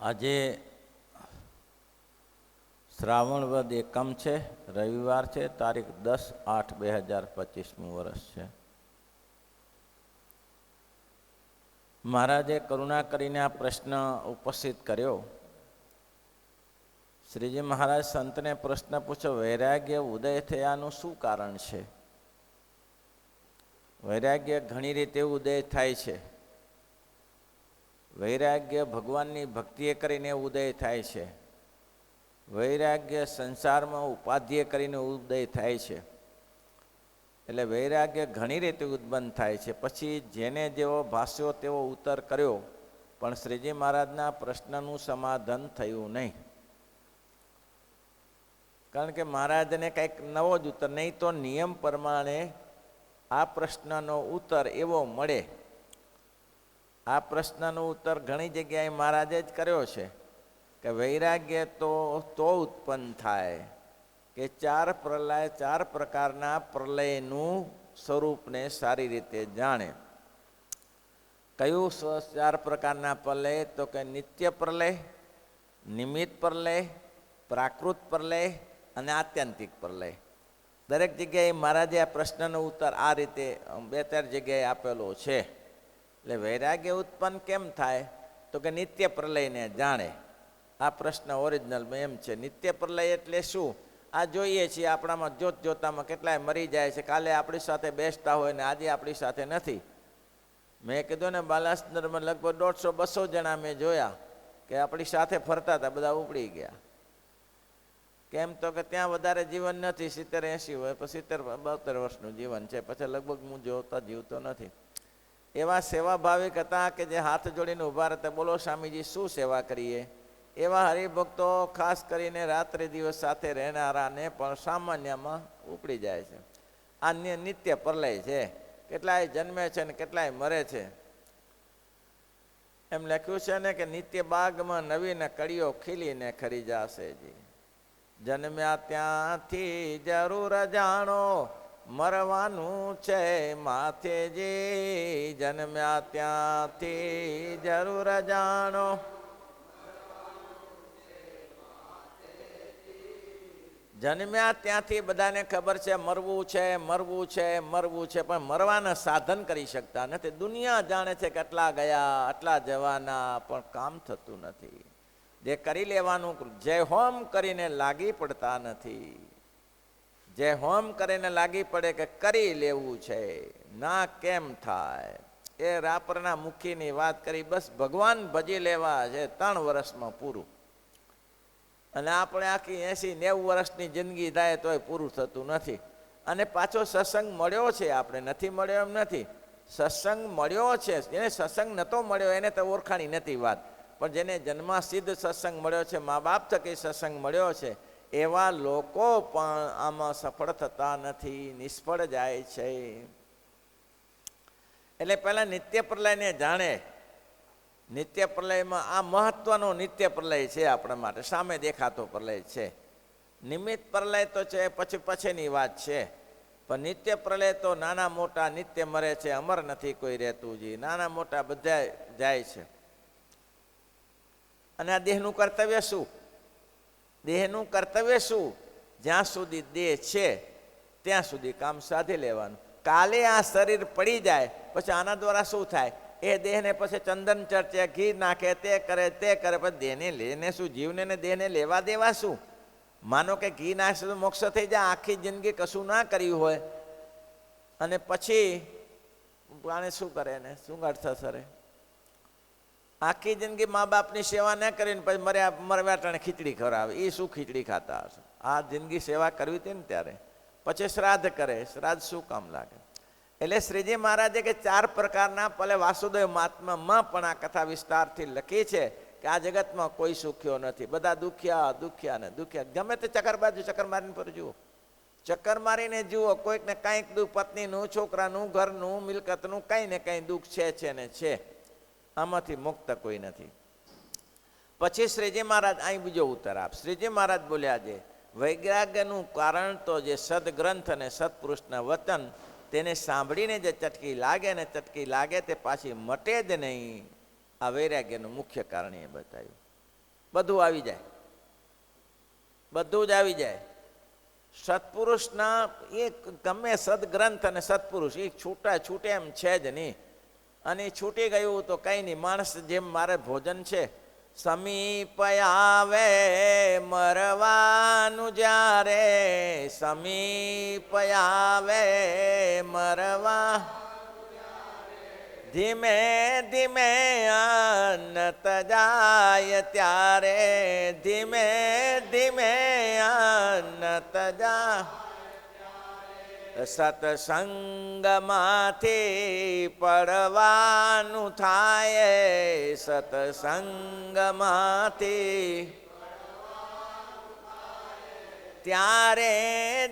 આજે શ્રાવણ વદ એકમ છે, રવિવાર છે, તારીખ 10/8/2025 વર્ષ છે. મહારાજે કરુણા કરીને આ પ્રશ્ન ઉપસ્થિત કર્યો. શ્રીજી મહારાજ સંતને પ્રશ્ન પૂછ્યો, વૈરાગ્ય ઉદય થયાનું શું કારણ છે? વૈરાગ્ય ઘણી રીતે ઉદય થાય છે. વૈરાગ્ય ભગવાનની ભક્તિએ કરીને ઉદય થાય છે. વૈરાગ્ય સંસારમાં ઉપાધિએ કરીને ઉદય થાય છે. એટલે વૈરાગ્ય ઘણી રીતે ઉત્પન્ન થાય છે. પછી જેને જેવો ભાષ્યો તેવો ઉત્તર કર્યો, પણ શ્રીજી મહારાજના પ્રશ્નનું સમાધાન થયું નહીં. કારણ કે મહારાજને કંઈક નવો જ ઉત્તર, નહીં તો નિયમ પ્રમાણે આ પ્રશ્નનો ઉત્તર એવો મળે. આ પ્રશ્નનો ઉત્તર ઘણી જગ્યાએ મહારાજે જ કર્યો છે કે વૈરાગ્ય તો ઉત્પન્ન થાય કે ચાર પ્રકારના પ્રલયનું સ્વરૂપને સારી રીતે જાણે. કયું 4 પ્રકારના પ્રલય? તો કે નિત્ય પ્રલય, નિમિત્ત પ્રલય, પ્રાકૃત પ્રલય અને આત્યંતિક પ્રલય. દરેક જગ્યાએ મહારાજે આ પ્રશ્નનો ઉત્તર આ રીતે 2-4 જગ્યાએ આપેલો છે. એટલે વૈરાગ્ય ઉત્પન્ન કેમ થાય? તો કે નિત્ય પ્રલયને જાણે. આ પ્રશ્ન ઓરિજિનલમાં એમ છે. નિત્ય પ્રલય એટલે શું? આ જોઈએ છીએ આપણામાં જોતામાં કેટલાય મરી જાય છે. કાલે આપણી સાથે બેસતા હોય ને આજે આપણી સાથે નથી. મેં કીધું ને, બાલાસનરમાં લગભગ 150-200 જણા મેં જોયા કે આપણી સાથે ફરતા હતા, બધા ઉપડી ગયા. કેમ? તો કે ત્યાં વધારે જીવન નથી. 70-80 હોય, પછી 70-72 વર્ષનું જીવન છે. પછી લગભગ હું જીવતો નથી. એવા સેવાભાવિક હતા કે જે હાથ જોડીને ઊભા રહેતા, બોલો સ્વામીજી શું સેવા કરીએ? એવા હરિભક્તો ખાસ કરીને રાત્રે દિવસ સાથે રહેનારાને પણ સામાન્યમાં ઉપડી જાય છે. આ નિત્ય પ્રલય છે. કેટલાય જન્મે છે ને કેટલાય મરે છે. એમ લખ્યું છે ને કે નિત્ય બાગમાં નવીન કળીઓ ખીલીને ખરી જાશે જી. જન્મ્યા ત્યાંથી જરૂર જાણો, મરવાનું છે માથેજી. જન્મ્યા ત્યાંથી જરૂર જાણો. જન્મ્યા ત્યાંથી બધાને ખબર છે મરવું છે, મરવું છે, મરવું છે, પણ મરવાના સાધન કરી શકતા નથી. દુનિયા જાણે છે કે આટલા ગયા, આટલા જવાના, પણ કામ થતું નથી. જે કરી લેવાનું, જય હોમ કરીને લાગી પડતા નથી. જે હોમ કરીને લાગી પડે કે કરી લેવું છે, ના કેમ થાય? એ રાપરના મુખીની વાત કરી. બસ ભગવાન ભજી લેવા છે, 3 વર્ષમાં પૂરું. અને આપણે આખી 80-90 વર્ષની જિંદગી થાય તોય પૂરું થતું નથી. અને પાછો સત્સંગ મળ્યો છે, આપણે નથી મળ્યો એમ નથી. સત્સંગ મળ્યો છે. જેને સત્સંગ નહોતો મળ્યો એને તો ઓળખાણી નથી વાત, પણ જેને જન્માસિદ્ધ સત્સંગ મળ્યો છે, મા બાપ થકી સત્સંગ મળ્યો છે, એવા લોકો પણ આમાં સફળ થતા નથી, નિષ્ફળ જાય છે. એટલે પહેલાં નિત્ય પ્રલયને જાણે. નિત્ય પ્રલયમાં આ મહત્વનો નિત્ય પ્રલય છે આપણા માટે, સામે દેખાતો પ્રલય છે. નિમિત્ત પ્રલય તો છે પછીની વાત છે. પણ નિત્ય પ્રલય તો નાના મોટા નિત્ય મરે છે, અમર નથી કોઈ રહેતું જી. નાના મોટા બધા જાય છે. અને આ દેહનું કર્તવ્ય શું? દેહનું કર્તવ્ય શું? જ્યાં સુધી દેહ છે ત્યાં સુધી કામ સાધી લેવાનું. કાલે આ શરીર પડી જાય પછી આના દ્વારા શું થાય? એ દેહને પછી ચંદન ચર્ચે, ઘી નાખે, તે કરે પછી દેહને લઈને શું? જીવને ને દેહને લેવા દેવા શું? માનો કે ઘી નાખશે તો મોક્ષ થઈ જાય. આખી જિંદગી કશું ના કર્યું હોય અને પછી આને શું કરે ને શું અર્થ સરે? આખી જિંદગી મા બાપની સેવા ના કરીને પછી મરવા ટાણે ખીચડી ખવડાવે. એ શું ખીચડી ખાતા હશે? આ જિંદગી સેવા કરવી હતી ને ત્યારે. પછી શ્રાદ્ધ કરે. શ્રાદ્ધ શું કામ લાગે? એટલે શ્રીજી મહારાજે કે 4 પ્રકારના, ભલે વાસુદેવ મહાત્મામાં પણ આ કથા વિસ્તારથી લખી છે કે આ જગતમાં કોઈ સુખ્યો નથી, બધા દુખ્યા ને દુખ્યા. ગમે તે ચક્કર બાજુ ચક્કર મારીને પર જુઓ, ચક્કર મારીને જુઓ, કોઈક ને કાંઈક દુઃખ, પત્નીનું, છોકરાનું, ઘરનું, મિલકતનું કંઈ ને કંઈ દુઃખ છે ને છે. આમાંથી મુક્ત કોઈ નથી. પછી શ્રીજી મહારાજ અહીં બીજો ઉત્તર આપ. શ્રીજી મહારાજ બોલ્યા છે વૈરાગ્યનું કારણ તો જે સદગ્રંથ અને સત્પુરુષના વચન, તેને સાંભળીને જે ચટકી લાગે તે પાછી મટે જ નહીં. આ વૈરાગ્યનું મુખ્ય કારણ એ બતાવ્યું. બધું આવી જાય, બધું જ આવી જાય. સત્પુરુષના એ ગમે સદગ્રંથ અને સત્પુરુષ એ છૂટે એમ છે જ નહીં. અને છૂટી ગયું તો કંઈ નહીં. માણસ જેમ મારે ભોજન છે, સમીપ આવે મરવાનું જ્યારે, સમીપ આવે મરવા, ધીમે ધીમે અનત જાય ત્યારે, ધીમે ધીમે અનત જાય. સત્સંગમાંથી પડવાનું થાય, સત્સંગમાંથી ત્યારે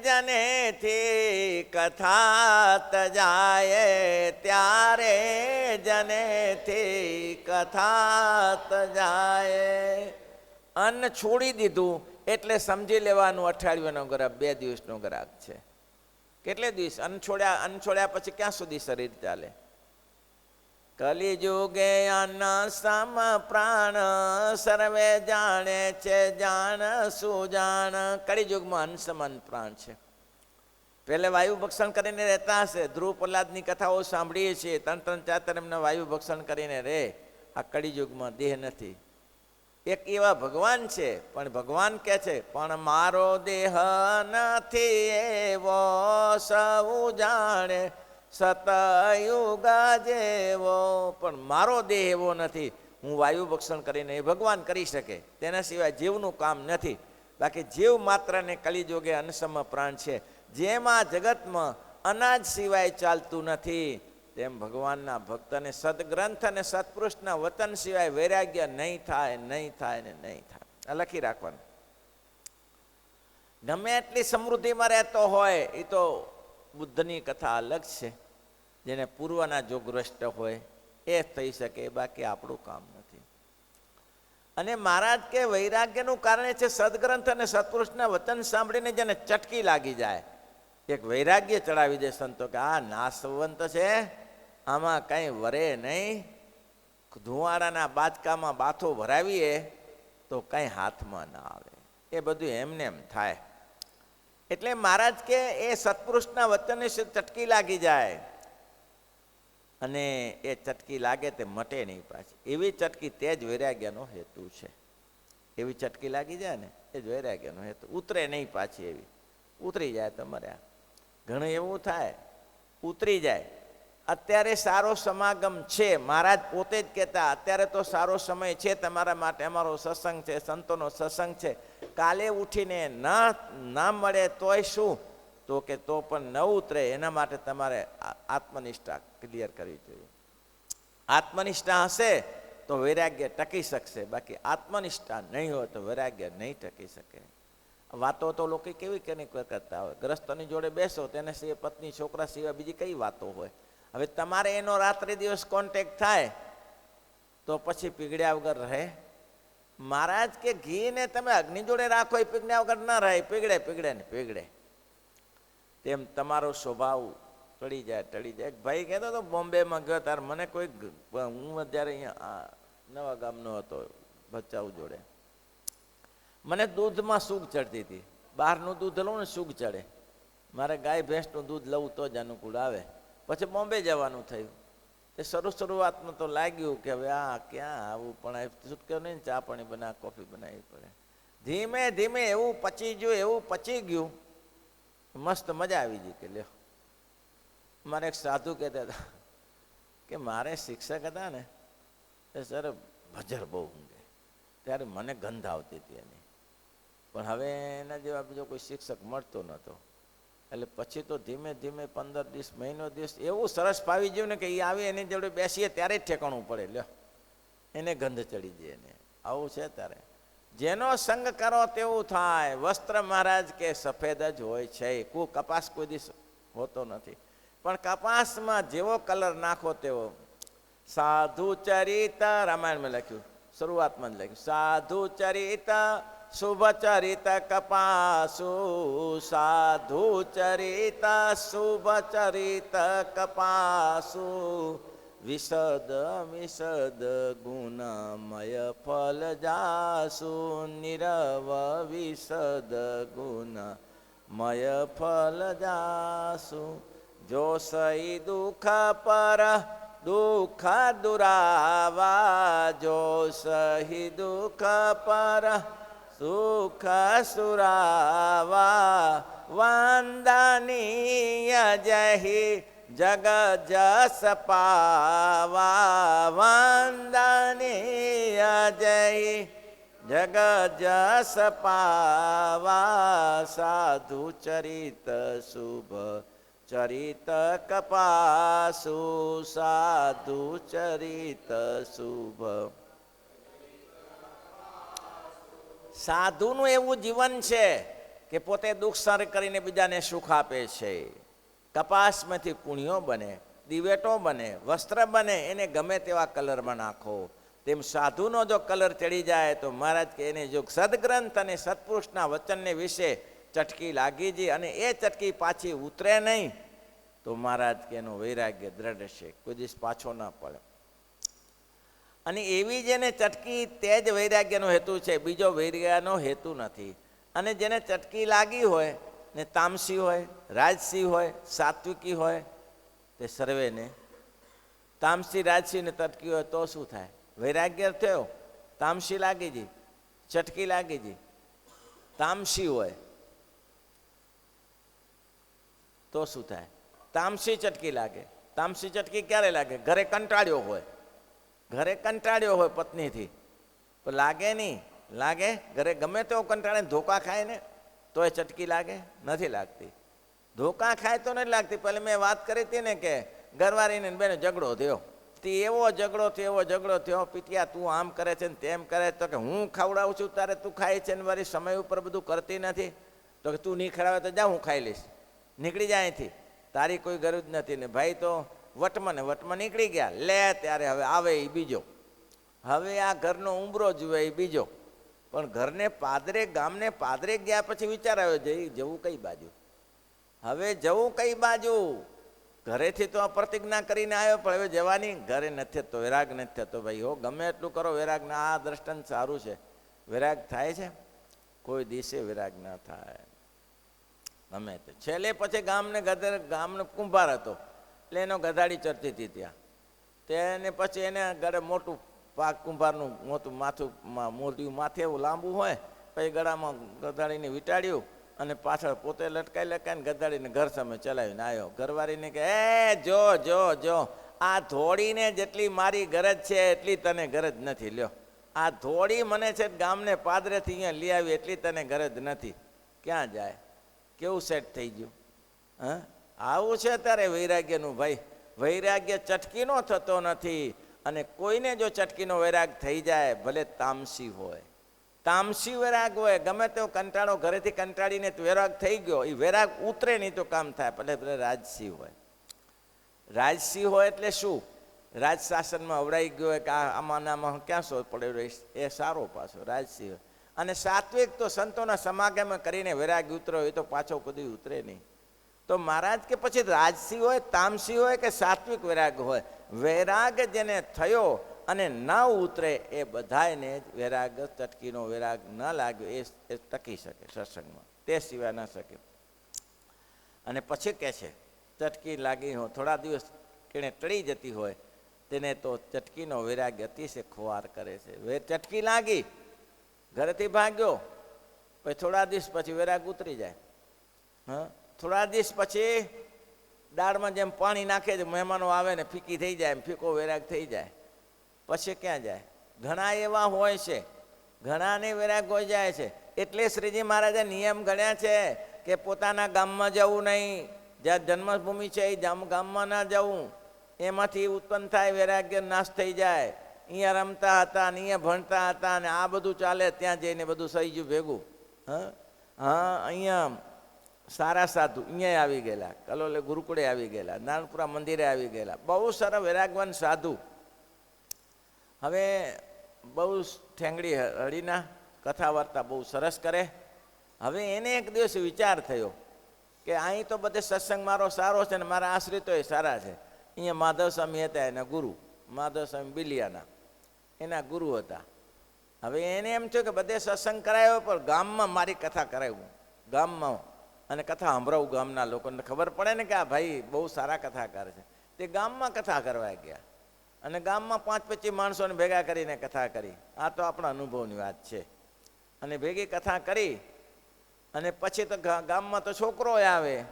જનેથી કથા તજાય, ત્યારે જનેથી કથા તજાય. અન્ન છોડી દીધું એટલે સમજી લેવાનું અઠવાડિયાનો ગ્રાહક 2 દિવસનો ગ્રાહક છે. કેટલે દિવસ અન્ન છોડ્યા પછી ક્યાં સુધી શરીર ચાલે? કલિયુગે અન્ન સમ પ્રાણ, સર્વે જાણે છે જાણ સુજાણ. કલિયુગમાં અન્ન સમાન પ્રાણ છે. પહેલે વાયુ ભક્ષણ કરીને રહેતા હશે. ધ્રુવ પ્રહલાદની કથાઓ સાંભળીએ છીએ. 3-3, 4 એમને વાયુ ભક્ષણ કરીને રહે. આ કલિયુગમાં દેહ નથી. એક એવા ભગવાન છે, પણ ભગવાન કહે છે પણ મારો દેહ નથી એવો સૌ જાણે, સતયુગ જેવો. પણ મારો દેહ એવો નથી. હું વાયુ ભક્ષણ કરીને એ ભગવાન કરી શકે, તેના સિવાય જીવનું કામ નથી. બાકી જીવ માત્રને કલિયુગે અનસમ પ્રાણ છે. જેમાં જગતમાં અનાજ સિવાય ચાલતું નથી, તેમ ભગવાનના ભક્તને સદગ્રંથ અને સત્પુરુષના વતન સિવાય વૈરાગ્ય નહીં થાય, નહીં થાય ને નહીં થાય. આ લખી રાખવાનું. ગમે એટલી સમૃદ્ધિમાં રહેતો હોય, એ તો બુદ્ધની કથા અલગ છે. જેને પૂર્વના જોગભ્રષ્ટ હોય એ થઈ શકે, બાકી આપણું કામ નથી. અને મહારાજ કે વૈરાગ્યનું કારણ છે સદગ્રંથ અને સત્પુરુષના વચન સાંભળીને જેને ચટકી લાગી જાય, એક વૈરાગ્ય ચડાવી દે સંતો કે આ નાશવંત છે, આમાં કંઈ વરે નહીં. ધુવાડાના બાચકામાં બાથો ભરાવીએ તો કંઈ હાથમાં ના આવે. એ બધું એમને એમ થાય. એટલે મહારાજ કે એ સત્પુરુષના વચનને ચટકી લાગી જાય, અને એ ચટકી લાગે તે મટે નહીં પાછી. એવી ચટકી તે જ વૈરાગ્યનો હેતુ છે. એવી ચટકી લાગી જાય ને એ જ વૈરાગ્યનો હેતુ. ઉતરે નહીં પાછી. એવી ઉતરી જાય તો મર્યા. ઘણું એવું થાય, ઉતરી જાય. અત્યારે સારો સમાગમ છે. મહારાજ પોતે જ કહેતા અત્યારે તો સારો સમય છે તમારા માટે, અમારો સત્સંગ છે, સંતોનો સત્સંગ છે. કાલે ઉઠીને ના મળે તોય શું? તો કે તો પણ ન ઉતરે એના માટે તમારે આત્મનિષ્ઠા ક્લિયર કરવી જોઈએ. આત્મનિષ્ઠા હશે તો વૈરાગ્ય ટકી શકશે, બાકી આત્મનિષ્ઠા નહીં હોય તો વૈરાગ્ય નહીં ટકી શકે. વાતો તો લોકો કેવી કેવી કરતા હોય. ગ્રસ્તોની જોડે બેસો તેને સિવાય પત્ની છોકરા સિવાય બીજી કઈ વાતો હોય? હવે તમારે એનો રાત્રિ દિવસ કોન્ટેક્ટ થાય તો પછી પીગળ્યા વગર રહે? મહારાજ કે ઘીને તમે અગ્નિ જોડે રાખો એ પીગળ્યા વગર ના રહે. પીગળે પીગળે ને પીગળે. તેમ તમારો સ્વભાવ ટળી જાય. ભાઈ કહેતો હતો બોમ્બેમાં ગયો તાર મને કોઈ, હું અત્યારે અહીંયા નવા ગામનો હતો ભચાઉ જોડે, મને દૂધમાં સૂગ ચડતી હતી. બહારનું દૂધ લઉં ને સૂગ ચડે. મારે ગાય ભેંસનું દૂધ લઉં તો જ અનુકૂળ આવે. પછી બોમ્બે જવાનું થયું. તે શરૂઆતમાં તો લાગ્યું કે હવે આ ક્યાં આવું, પણ છૂટક્યો નહીં. ચા પાણી બનાવ, કોફી બનાવવી પડે. ધીમે ધીમે એવું પચી ગયું. મસ્ત મજા આવી ગઈ. કે લ્યો, મારે એક સાધુ કહેતા હતા કે મારે શિક્ષક હતા ને એ સર ભજર બહુ ઊંઘે, ત્યારે મને ગંધ આવતી હતી એની. પણ હવે એના જેવા બીજો કોઈ શિક્ષક મળતો નહોતો. એટલે પછી તો ધીમે ધીમે 15 દિવસ, મહિનો દિવસ એવું સરસ પાવી ગયું ને કે એ આવી એની જોડે બેસીએ ત્યારે જ ઠેકાણું પડે. લ્યો, એને ગંધ ચડી જાય ને. આવું છે તારે. જેનો સંગ કરો તેવું થાય. વસ્ત્ર મહારાજ કે સફેદ જ હોય છે. કપાસ કોઈ દિવસ હોતો નથી, પણ કપાસમાં જેવો કલર નાખો તેવો. સાધુ ચરિત રામાયણમાં લખ્યું, શરૂઆતમાં જ લખ્યું, સાધુ ચરિત શુભ ચરિત કપાસુ, સાધુ ચરિત શુભ ચરિત કપાસુ, વિશદ વિશદ ગુણમય ફલ જાસુ નિરવ વિશદ ગુણમય ફલ જાસુ જો સઈ દુઃખ પર દુઃખ દુરાવા જો સહી દુઃખ પર સુખ સુરાવા વંદનીય જહી જગ જસ પાવા વંદનીય જહી જગ જસ પાવા સાધુ ચરિત શુભ ચરિત કપાસુ સાધુ ચરિત શુભ. સાધુનું એવું જીવન છે કે પોતે દુઃખ સહન કરીને બીજાને સુખ આપે છે. કપાસમાંથી કુણિયો બને, દિવેટો બને, વસ્ત્ર બને, એને ગમે તેવા કલરમાં નાખો. તેમ સાધુનો જો કલર ચડી જાય તો મહારાજ કે એને જો સદગ્રંથ અને સત્પુરુષના વચનને વિશે ચટકી લાગી જાય અને એ ચટકી પાછી ઉતરે નહીં તો મહારાજ કે એનું વૈરાગ્ય દ્રઢ છે, કોઈ દિવસ પાછો ના પડે. અને એવી જેને ચટકી તે જ વૈરાગ્યનો હેતુ છે, બીજો વૈરાગ્યનો હેતુ નથી. અને જેને ચટકી લાગી હોય ને તામસી હોય, રાજસી હોય, સાત્વિકી હોય, તે સર્વેને તામસી રાજસી ને ચટકી હોય તો શું થાય? વૈરાગ્ય થયો. તામસી લાગી જી, ચટકી લાગી જી. તામસી હોય તો શું થાય? તામસી ચટકી લાગે. તામસી ચટકી ક્યારે લાગે? ઘરે કંટાળ્યો હોય, ઘરે કંટાળ્યો હોય પત્નીથી તો લાગે નહીં. લાગે ઘરે ગમે તેવો કંટાળે ધોકા ખાય ને તો એ ચટકી લાગે? નથી લાગતી. ધોકા ખાય તો નથી લાગતી. પહેલાં મેં વાત કરી હતી ને કે ઘરવાળીને બેનો ઝઘડો થયો, તે એવો ઝઘડો થયો પીટિયા તું આમ કરે છે ને તેમ કરે, તો કે હું ખવડાવું છું તારે તું ખાય છે ને મારી સમય ઉપર બધું કરતી નથી, તો કે તું નહીં ખવડાવે તો જા હું ખાઈ લઈશ, નીકળી જાય અહીંથી, તારી કોઈ ગરજ નથી. ને ભાઈ તો વટમાં નીકળી ગયા. લે ત્યારે હવે આવે એ બીજો, હવે આ ઘરનો ઉંબરો જુએ એ બીજો. પણ ઘરને પાદરે, ગામને પાદરે ગયા પછી વિચાર આવ્યો જવું કઈ બાજુ? હવે જવું કઈ બાજુ? ઘરેથી તો પ્રતિજ્ઞા કરીને આવ્યો પણ હવે જવાની ઘરે નથી થતો, વૈરાગ નથી થતો. ભાઈ હો ગમે એટલું કરો વૈરાગ ના. આ દ્રષ્ટાંત સારું છે. વૈરાગ થાય છે? કોઈ દિવસે વૈરાગ ના થાય. ગમે તે છેલ્લે પછી ગામનો કુંભાર હતો એટલે એનો ગધાડી ચરતી હતી ત્યાં. તેને પછી એને ઘરે મોટું પાક કુંભારનું મોટું માથું મોરડિયું માથે એવું લાંબુ હોય, પછી ગળામાં ગધાડીને વીંટાળ્યું અને પાછળ પોતે લટકાઈને ગધાડીને ઘર સામે ચલાવીને આવ્યો. ઘરવાળીને કે જો જો જો આ ધોળીને જેટલી મારી ગરજ છે એટલી તને ગરજ નથી. લ્યો આ ધોળી મને છે ગામને પાદરેથી અહીંયા લઈ આવી એટલી તને ગરજ નથી. ક્યાં જાય? કેવું સેટ થઈ ગયું? હા, આવું છે અત્યારે વૈરાગ્યનું. ભાઈ વૈરાગ્ય ચટકીનો થતો નથી. અને કોઈને જો ચટકીનો વૈરાગ થઈ જાય, ભલે તામસી હોય, તામસી વૈરાગ હોય, ગમે તેવો કંટાળો ઘરેથી કંટાળીને વૈરાગ થઈ ગયો, એ વૈરાગ ઉતરે નહીં તો કામ થાય. ભલે રાજસી હોય. રાજસી હોય એટલે શું? રાજ શાસનમાં અવડાઈ ગયો હોય કે આમાં ક્યાં શોધ પડ્યો રહીશ, એ સારો પાછો રાજસી હોય. અને સાત્વિક તો સંતોના સમાગમ કરીને વૈરાગ ઉતર્યો એ તો પાછો કદી ઉતરે નહીં. તો મહારાજ કે પછી રાજસી હોય, તામસી હોય કે સાત્વિક વૈરાગ હોય, વૈરાગ જેને થયો અને ન ઉતરે એ બધાને જ વૈરાગ, ચટકીનો વૈરાગ ન લાગ્યો એ ટકી શકે સત્સંગમાં, તે સિવાય ન શકે. અને પછી કહે છે ચટકી લાગી હોય, થોડા દિવસ કેણે ટળી જતી હોય તેને તો ચટકીનો વૈરાગ અતિશય ખોવાર કરે છે. ચટકી લાગી, ઘરેથી ભાગ્યો, પછી થોડા દિવસ પછી વૈરાગ ઉતરી જાય. હા, થોડા દિવસ પછી દાળમાં જેમ પાણી નાખે છે, મહેમાનો આવે ને ફીકી થઈ જાય, એમ ફીકો વૈરાગ થઈ જાય. પછી ક્યાં જાય? ઘણા એવા હોય છે, ઘણાને વૈરાગ હોય જાય છે. એટલે શ્રીજી મહારાજે નિયમ ગણ્યા છે કે પોતાના ગામમાં જવું નહીં, જ્યાં જન્મભૂમિ છે એ ગામમાં ના જવું. એમાંથી ઉત્પન્ન થાય વૈરાગ્ય નાશ થઈ જાય. અહીંયા રમતા હતા ને અહીંયા ભણતા હતા ને આ બધું ચાલે, ત્યાં જઈને બધું સહી ગયું ભેગું. હા, અહીંયા સારા સાધુ અહીંયા આવી ગયેલા, કલોલે ગુરુકુળે આવી ગયેલા, નાનપુરા મંદિરે આવી ગયેલા, બહુ સારા વૈરાગવાન સાધુ. હવે બહુ ઠેંગડી હળીના કથા વાર્તા બહુ સરસ કરે. હવે એને એક દિવસ વિચાર થયો કે અહીં તો બધે સત્સંગ મારો સારો છે ને મારા આશ્રિતો એ સારા છે, અહીંયા માધવ સ્વામી હતા એના ગુરુ, માધવ સ્વામી બિલિયાના એના ગુરુ હતા. હવે એને એમ થયું કે બધે સત્સંગ કરાયો, પણ ગામમાં મારી કથા કરાવું, ગામમાં અને કથા સાંભળાવું, ગામના લોકોને ખબર પડે ને કે આ ભાઈ બહુ સારા કથાકાર છે. તે ગામમાં કથા કરવા ગયા અને ગામમાં 5-25 માણસોને ભેગા કરીને કથા કરી. આ તો આપણા અનુભવની વાત છે. અને ભેગી કથા કરી અને પછી તો ગામમાં તો છોકરો આવે,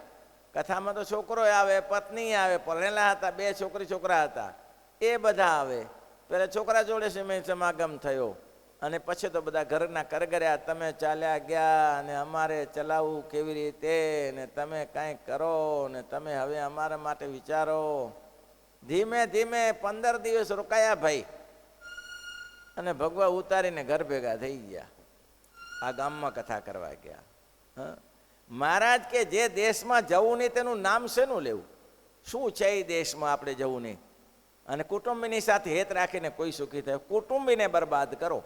કથામાં તો છોકરો આવે, પત્ની આવે, પરણેલા હતા, 2 છોકરા હતા, એ બધા આવે. પેલા છોકરા જોડે સમાગમ થયો અને પછી તો બધા ઘરના કરગર્યા, તમે ચાલ્યા ગયા અને અમારે ચલાવવું કેવી રીતે, ને તમે કાંઈ કરો, ને તમે હવે અમારા માટે વિચારો. ધીમે ધીમે 15 દિવસ રોકાયા ભાઈ અને ભગવા ઉતારીને ઘર ભેગા થઈ ગયા. આ ગામમાં કથા કરવા ગયા. મહારાજ કે જે દેશમાં જવું નહીં તેનું નામ શેનું લેવું? શું છે એ દેશમાં આપણે જવું નહીં? અને કુટુંબીની સાથે હેત રાખીને કોઈ સુખી થાય? કુટુંબીને બરબાદ કરો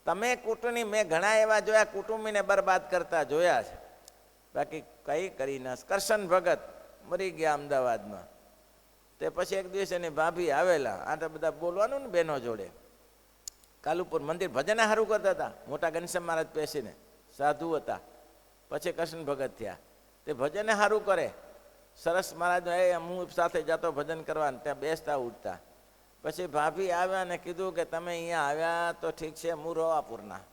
તમે. કુટુંબી મેં ઘણા એવા જોયા, કુટુંબીને બરબાદ કરતા જોયા છે, બાકી કંઈ કરી ના. કરશન ભગત મરી ગયા અમદાવાદમાં. તે પછી એક દિવસ એની ભાભી આવેલા, આ તો બધા બોલવાનું ને બહેનો જોડે. કાલુપુર મંદિર ભજન સારું કરતા હતા, મોટા ઘનશ્યામ મહારાજ બેસીને, સાધુ હતા. પછી કૃષ્ણ ભગત થયા. તે ભજન સારું કરે, સરસ મહારાજ હું સાથે જતો ભજન કરવાનું, ત્યાં બેસતા ઉઠતા. પછી ભાભી આવ્યા ને કીધું કે તમે અહીંયા આવ્યા તો ઠીક છે, હું રોવાપુરના,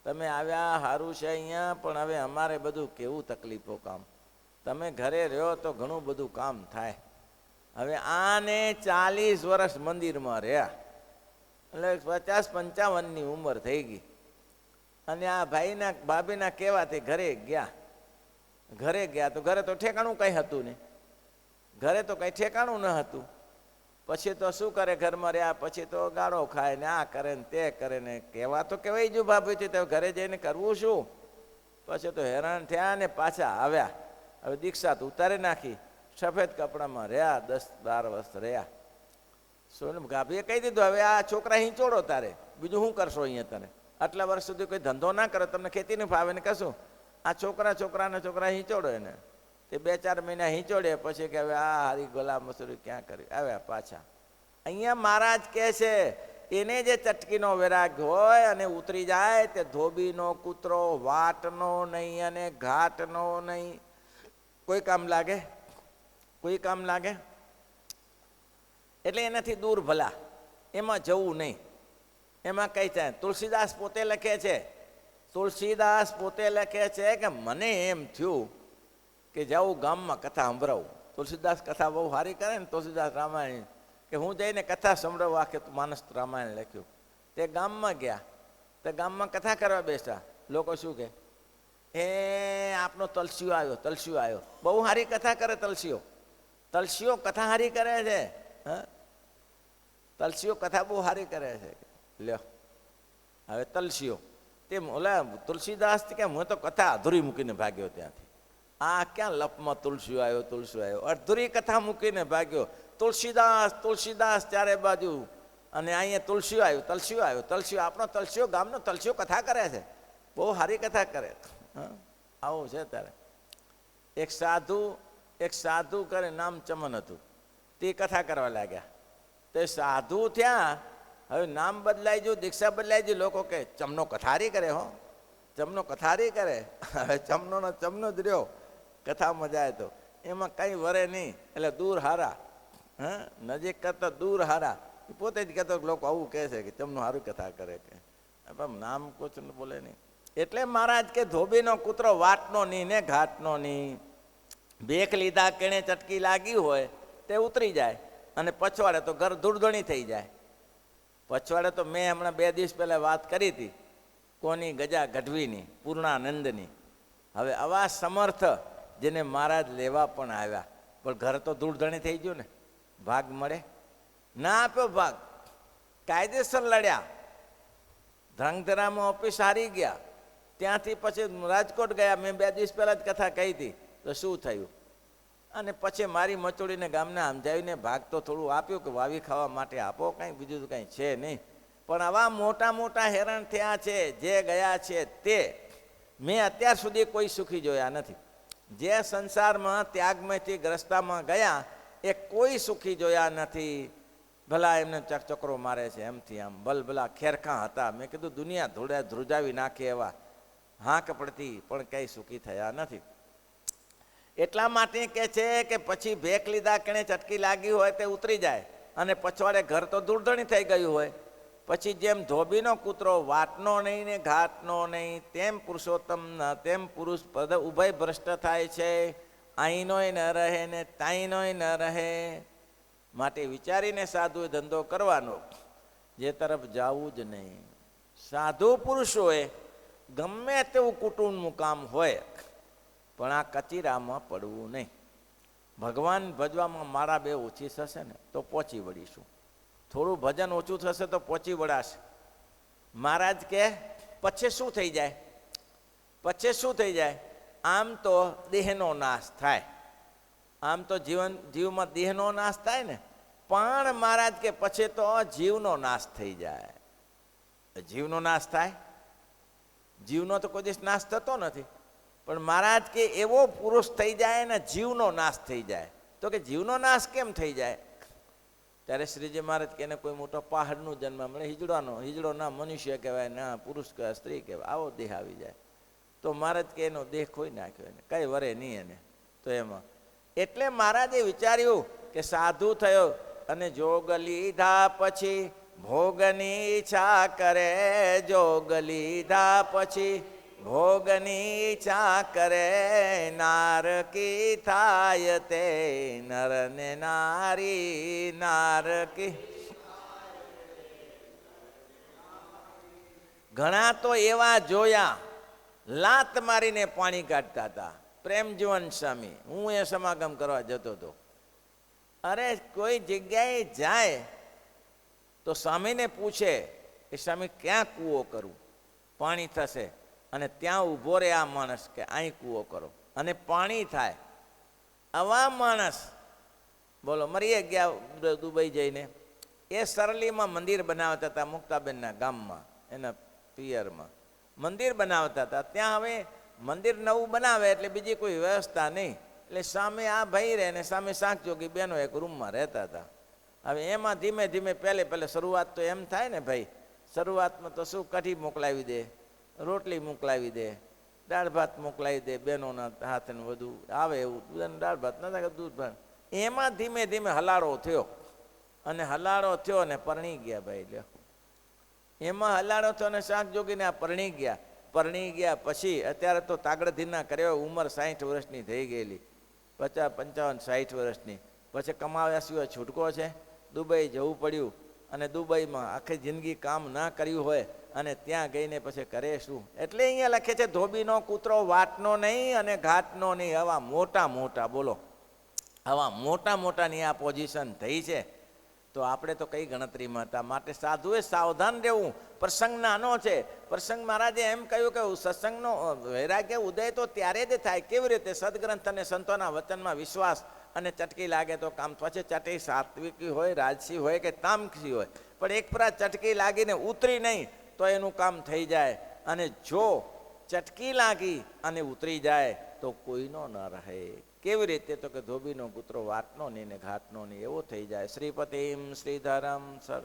તમે આવ્યા સારું છે અહીંયા, પણ હવે અમારે બધું કેવું તકલીફો કામ, તમે ઘરે રહ્યો તો ઘણું બધું કામ થાય. હવે આને 40 વર્ષ મંદિરમાં રહ્યા, એટલે 50-55ની ઉંમર થઈ ગઈ. અને આ ભાઈના ભાભીના કહેવાથી ઘરે ગયા તો ઘરે તો ઠેકાણું કંઈ હતું નહીં, ઘરે તો કંઈ ઠેકાણું ન હતું. પછી તો શું કરે, ઘરમાં રહ્યા પછી તો ગાળો ખાય ને આ કરે ને તે કરે ને. કહેવા તો કહેવાય જો ભાભીથી, તો ઘરે જઈને કરવું શું? પછી તો હેરાન થયા ને પાછા આવ્યા. હવે દીક્ષા તો ઉતારી નાખી, સફેદ કપડામાં રહ્યા, 10-12 વર્ષ રહ્યા. શું ભાભીએ કહી દીધું હવે આ છોકરા હિંચોડો તારે, બીજું શું કરશો અહીંયા તને? આટલા વર્ષ સુધી કોઈ ધંધો ના કરો, તમને ખેતી નહીં ફાવે ને કશું, આ છોકરા હિંચોડો એને. તે 2-4 મહિના હિંચોડે પછી કે હવે આ હારી ગોલા મસૂરી ક્યાં કરી, આવ્યા પાછા. અહીંયા મહારાજ કહે છે એને જે ચટકીનો વૈરાગ હોય અને ઉતરી જાય તે ધોબીનો કૂતરો વાટનો નહીં અને ઘાટનો નહીં. કોઈ કામ લાગે? કોઈ કામ લાગે? એટલે એનાથી દૂર ભલા, એમાં જવું નહીં, એમાં કઈ થાય. તુલસીદાસ પોતે લખે છે કે મને એમ થયું કે જાઉં ગામમાં કથા સંભળાવું. તુલસીદાસ કથા બહુ સારી કરે ને, તુલસીદાસ રામાયણ, કે હું જઈને કથા સંભળાવું. આખે માનસ રામાયણ લખ્યું. તે ગામમાં ગયા, તે ગામમાં કથા કરવા બેસા. લોકો શું કહે, આપનો તલસીઓ આવ્યો, બહુ સારી કથા કરે તલસીઓ કથા સારી કરે છે. તલસીઓ કથા બહુ સારી કરે છે. લ્યો હવે તલસીઓ તે ઓલા તુલસીદાસ કે હું તો કથા અધૂરી મૂકીને ભાગ્યો ત્યાંથી. આ ક્યાં લપમાં તુલસીઓ આવ્યો, અધૂરી કથા મૂકીને ભાગ્યો. તુલસીદાસ ચારે બાજુ, અને અહીંયા તુલસીઓ આવ્યો. આપણો તલસીઓ, ગામનો તલસીઓ કથા કરે છે, બહુ સારી કથા કરે. આવું છે તારે. એક સાધુ કરે, નામ ચમન હતું, તે કથા કરવા લાગ્યા. તે સાધુ થયા, હવે નામ બદલાઈ ગયું, દીક્ષા બદલાઈ ગઈ. લોકો કે ચમનો કથારી કરે, ચમનો કથારી કરે. હવે ચમનો જ રહ્યો, કથામાં જાય તો એમાં કંઈ વરે નહીં. એટલે દૂર હારા, નજીક કરતા દૂર હારા. પોતે જ કહેતો, લોકો આવું કહે છે કે ચમનો સારું કથા કરે, કે નામ કુછ બોલે નહીં. એટલે મહારાજ કે ધોબીનો કૂતરો વાટનો નહીં ને ઘાટનો નહીં. ભેખ લીધા કેણે ચટકી લાગી હોય તે ઉતરી જાય, અને પછવાડે તો ઘર ધૂળધણી થઈ જાય. પછવાડે તો મેં હમણાં 2 દિવસ પહેલાં વાત કરી હતી, કોની ગજા ગઢવીની, પૂર્ણાનંદની. હવે આવા સમર્થ જેને મહારાજ લેવા પણ આવ્યા, પણ ઘર તો ધૂળધણી થઈ ગયું ને. ભાગ મળે ના આપ્યો ભાગ, કાયદેસર લડ્યા, ધ્રાંગધ્રામાં ઓફિસ હારી ગયા. ત્યાંથી પછી રાજકોટ ગયા. મેં 2 દિવસ પહેલાં જ કથા કહી હતી, તો શું થયું? અને પછી મારી મચોડીને ગામને સમજાવીને ભાગ તો થોડું આપ્યું કે વાવી ખાવા માટે આપો, કાંઈ બીજું તો કાંઈ છે નહીં. પણ આવા મોટા હેરાન થયા છે જે ગયા છે તે મેં અત્યાર સુધી કોઈ સુખી જોયા નથી. જે સંસારમાં ત્યાગમયથી ગ્રસ્તામાં ગયા એ કોઈ સુખી જોયા નથી. ભલા એમને ચકચકરો મારે છે એમથી આમ, ભલા ખેરખા હતા. મેં કીધું દુનિયા ધ્રુજાવી નાખે એવા હાંક પડતી, પણ કંઈ સુખી થયા નથી. એટલા માટે કે છે કે પછી ભેખ લીધા કેણે ચટકી લાગી હોય તે ઉતરી જાય, અને પછવાડે ઘર તો દૂરધણી થઈ ગયું હોય. પછી જેમ ધોબીનો કૂતરો વાટનો નહીં ને ઘાટનો નહીં, તેમ પુરુષોત્તમ તેમ પુરુષ પદ ઉભય ભ્રષ્ટ થાય છે. અહીંનોય ન રહે ને તાઈનોય ન રહે. માટે વિચારીને સાધુએ ધંધો કરવાનો, જે તરફ જવું જ નહીં. સાધુ પુરુષોએ ગમે તેવું કુટુંબનું કામ હોય, પણ આ કચીરામાં પડવું નહીં. ભગવાન ભજવામાં મારા બે ઓછી થશે ને તો પહોંચી વળીશું. થોડું ભજન ઓછું થશે તો પહોંચી વળાશે. મહારાજ કે પછી શું થઈ જાય? પછી શું થઈ જાય? આમ તો દેહનો નાશ થાય, આમ તો જીવમાં દેહનો નાશ થાય ને, પણ મહારાજ કે પછી તો જીવનો નાશ થઈ જાય. જીવનો નાશ થાય? જીવનો તો કોઈ દિવસ નાશ થતો નથી, પણ મહારાજ કે એવો પુરુષ થઈ જાય ને જીવનો નાશ થઈ જાય. તો કે જીવનો નાશ કેમ થઈ જાય? ત્યારે શ્રીજી મહારાજ કે એને કોઈ મોટો પહાડનું જન્મ મળે, હિજડો ના મનુષ્ય કહેવાય, ના પુરુષ કહેવાય, સ્ત્રી કહેવાય, આવો દેહ આવી જાય. તો મહારાજ કે એનો દેહ ખોઈ નાખ્યો, એને કઈ વરે નહીં એને. તો એમાં એટલે મહારાજે વિચાર્યું કે સાધુ થયો અને જોગ લીધા પછી ભોગની ઈચ્છા કરે. જોગ લીધા પછી ભોગની ઈચ્છા કરે. નારકી થાય તે નર ને નારી. નારકી ઘણા તો એવા જોયા લાત મારીને પાણી કાઢતા હતા. પ્રેમજીવન સ્વામી, હું એ સમાગમ કરવા જતો હતો. અરે કોઈ જગ્યાએ જાય તો સ્વામીને પૂછે કે સ્વામી ક્યાં કૂવો કરું, પાણી થશે, અને ત્યાં ઊભો રહે આ માણસ કે અહીં કૂવો કરો અને પાણી થાય. આવા માણસ બોલો મરી ગયા દુબઈ જઈને. એ સરલીમાં મંદિર બનાવતા હતા, મુક્તાબેનના ગામમાં, એના પિયરમાં મંદિર બનાવતા હતા. ત્યાં હવે મંદિર નવું બનાવે એટલે બીજી કોઈ વ્યવસ્થા નહીં, એટલે સામે આ ભાઈ રહે ને સામે શાંક જોગી બહેનો એક રૂમમાં રહેતા હતા. હવે એમાં ધીમે ધીમે પહેલે શરૂઆત તો એમ થાય ને ભાઈ, શરૂઆતમાં તો શું કઢી મોકલાવી દે, રોટલી મોકલાવી દે, દાળ ભાત મોકલાવી દે, બહેનોના હાથને બધું આવે એવું. દાળ ભાત ના થાય, દૂધ ભાત. એમાં ધીમે ધીમે હલાળો થયો, અને હલાળો થયો ને પરણી ગયા ભાઈ. લ્યો એમાં હલાળો થયો ને શાંક જોગીને આ પરણી ગયા. પરણી ગયા પછી અત્યારે તો તાગડધીના કર્યો, ઉંમર 60 વર્ષની થઈ ગયેલી, 50, 55, 60 વર્ષની. પછી કમાવ્યા સિવાય છૂટકો છે? દુબઈ જવું પડ્યું, અને દુબઈમાં આખી જિંદગી કામ ના કર્યું હોય અને ત્યાં ગઈને પછી કરે શું? એટલે અહીંયા લખે છે ધોબીનો કૂતરો વાટનો નહીં અને ઘાટનો નહીં. આવા મોટા મોટા બોલો, આવા મોટા મોટાની આ પોઝિશન થઈ છે. તો આપણે તો કઈ ગણતરીમાં હતા. માટે સાધુએ સાવધાન રહેવું. પ્રસંગ નાનો છે. પ્રસંગ મહારાજે એમ કહ્યું કે સત્સંગનો વૈરાગ્ય ઉદય તો ત્યારે જ થાય. કેવી રીતે? સદગ્રંથ અને સંતોના વચનમાં વિશ્વાસ અને ચટકી લાગે તો કામ. પછી ચટકી સાત્વિકી હોય, રાજસી હોય કે તામસી હોય, પણ એક પર ચટકી લાગીને ઉતરી નહીં તો એનું કામ થઈ જાય. અને જો ચટકી લાગી અને ઉતરી જાય તો કોઈનો ન રહે. કેવી રીતે? તો કે ધોબીનો કૂતરો વાટનો નહીં ને ઘાટનો નહીં, એવો થઈ જાય. શ્રીપતિમ શ્રીધરમ સર